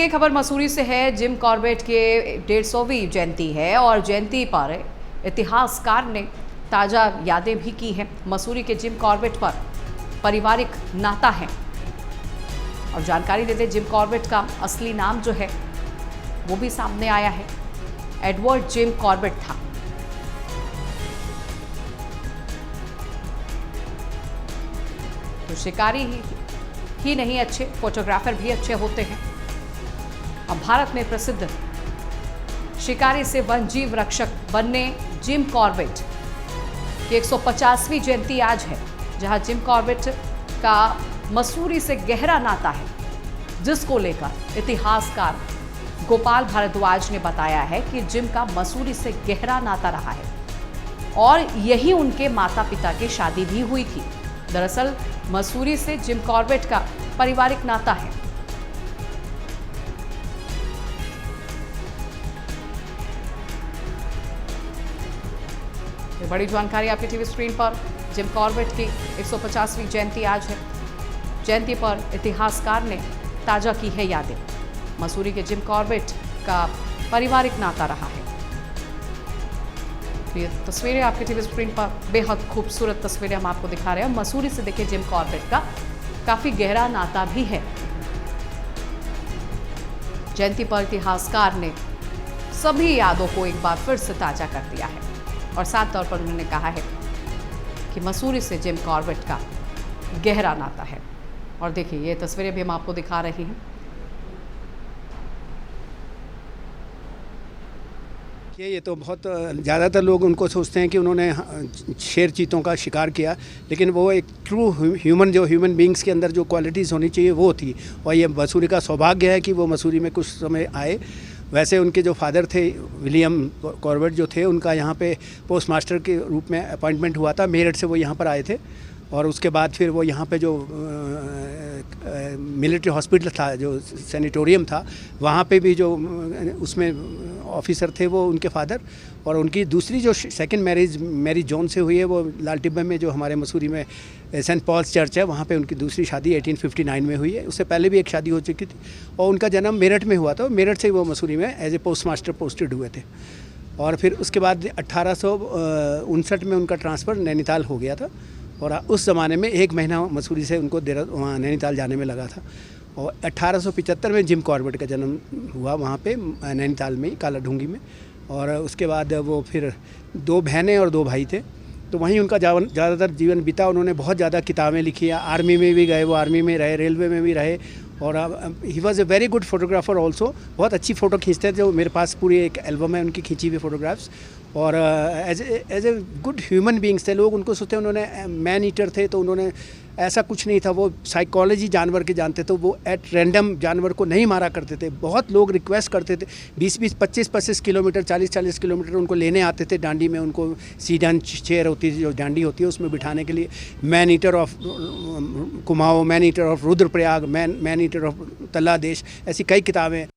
अगली खबर मसूरी से है। जिम कॉर्बेट के 150वीं जयंती है और जयंती पर इतिहासकार ने ताज़ा यादें भी की हैं। मसूरी के जिम कॉर्बेट पर पारिवारिक नाता है और जानकारी देते जिम कॉर्बेट का असली नाम जो है वो भी सामने आया है। एडवर्ड जिम कॉर्बेट था। तो शिकारी ही नहीं, अच्छे फोटोग्राफर भी अच्छे होते हैं। अब भारत में प्रसिद्ध शिकारी से वन जीव रक्षक बनने जिम कॉर्बेट की 150वीं जयंती आज है, जहां जिम कॉर्बेट का मसूरी से गहरा नाता है, जिसको लेकर इतिहासकार गोपाल भारद्वाज ने बताया है कि जिम का मसूरी से गहरा नाता रहा है और यही उनके माता पिता की शादी भी हुई थी। दरअसल मसूरी से जिम कॉर्बेट का पारिवारिक नाता है। ये बड़ी जानकारी आपकी टीवी स्क्रीन पर। जिम कॉर्बेट की 150वीं जयंती आज है। जयंती पर इतिहासकार ने ताजा की है यादें। मसूरी के जिम कॉर्बेट का पारिवारिक नाता रहा है। ये तस्वीरें आपकी टीवी स्क्रीन पर, बेहद खूबसूरत तस्वीरें हम आपको दिखा रहे हैं। मसूरी से देखिए जिम कॉर्बेट का काफी गहरा नाता भी है। जयंती पर इतिहासकार ने सभी यादों को एक बार फिर से ताजा कर दिया है और साफ तौर पर उन्होंने कहा है कि मसूरी से जिम कॉर्बेट का गहरा नाता है। और देखिए ये तस्वीरें भी हम आपको दिखा रहे हैं। ये तो बहुत ज़्यादातर लोग उनको सोचते हैं कि उन्होंने शेर चीतों का शिकार किया, लेकिन वो एक ट्रू ह्यूमन बींग्स के अंदर जो क्वालिटीज़ होनी चाहिए वो थी। और ये मसूरी का सौभाग्य है कि वो मसूरी में कुछ समय आए। वैसे उनके जो फादर थे विलियम कॉर्बेट जो थे, उनका यहाँ पे पोस्ट मास्टर के रूप में अपॉइंटमेंट हुआ था। मेरठ से वो यहाँ पर आए थे और उसके बाद फिर वो यहाँ पे जो मिलिट्री हॉस्पिटल था, जो सैनिटोरियम था, वहाँ पे भी जो उसमें ऑफिसर थे वो उनके फादर। और उनकी दूसरी जो सेकंड मैरिज जॉन से हुई है वो लाल टिब्बे में, जो हमारे मसूरी में सेंट पॉल्स चर्च है, वहाँ पे उनकी दूसरी शादी 1859 में हुई है। उससे पहले भी एक शादी हो चुकी थी और उनका जन्म मेरठ में हुआ था। मेरठ से वो मसूरी में as a post master posted हुए थे। और फिर उसके बाद 1859 में उनका ट्रांसफ़र नैनीताल हो गया था और उस ज़माने में 1 महीना मसूरी से उनको वहाँ नैनीताल जाने में लगा था। और 1875 में जिम कॉर्बेट का जन्म हुआ वहाँ पे नैनीताल में ही, काला ढूंगी में। और उसके बाद वो फिर 2 बहनें और 2 भाई थे, तो वहीं उनका ज़्यादातर जीवन बीता। उन्होंने बहुत ज़्यादा किताबें लिखी, आर्मी में भी गए, वो आर्मी में रहे, रेलवे में भी रहे। और he was a very good photographer also. बहुत अच्छी फ़ोटो खींचते थे। जो मेरे पास पूरी एक एल्बम है उनकी खींची हुई फ़ोटोग्राफ्स। और as a good human beings थे। लोग उनको सोचते हैं उन्होंने मैन ईटर थे, तो उन्होंने ऐसा कुछ नहीं था। वो साइकोलॉजी जानवर के जानते थे। वो एट रैंडम जानवर को नहीं मारा करते थे। बहुत लोग रिक्वेस्ट करते थे, 20-20, 25-25 किलोमीटर, 40-40 किलोमीटर उनको लेने आते थे डांडी में। उनको सीडन चेयर होती है, जो डांडी होती है, उसमें बिठाने के लिए। Man eater of Kumaon, man eater of Rudraprayag, man eater of Talladesh, ऐसी कई किताबें।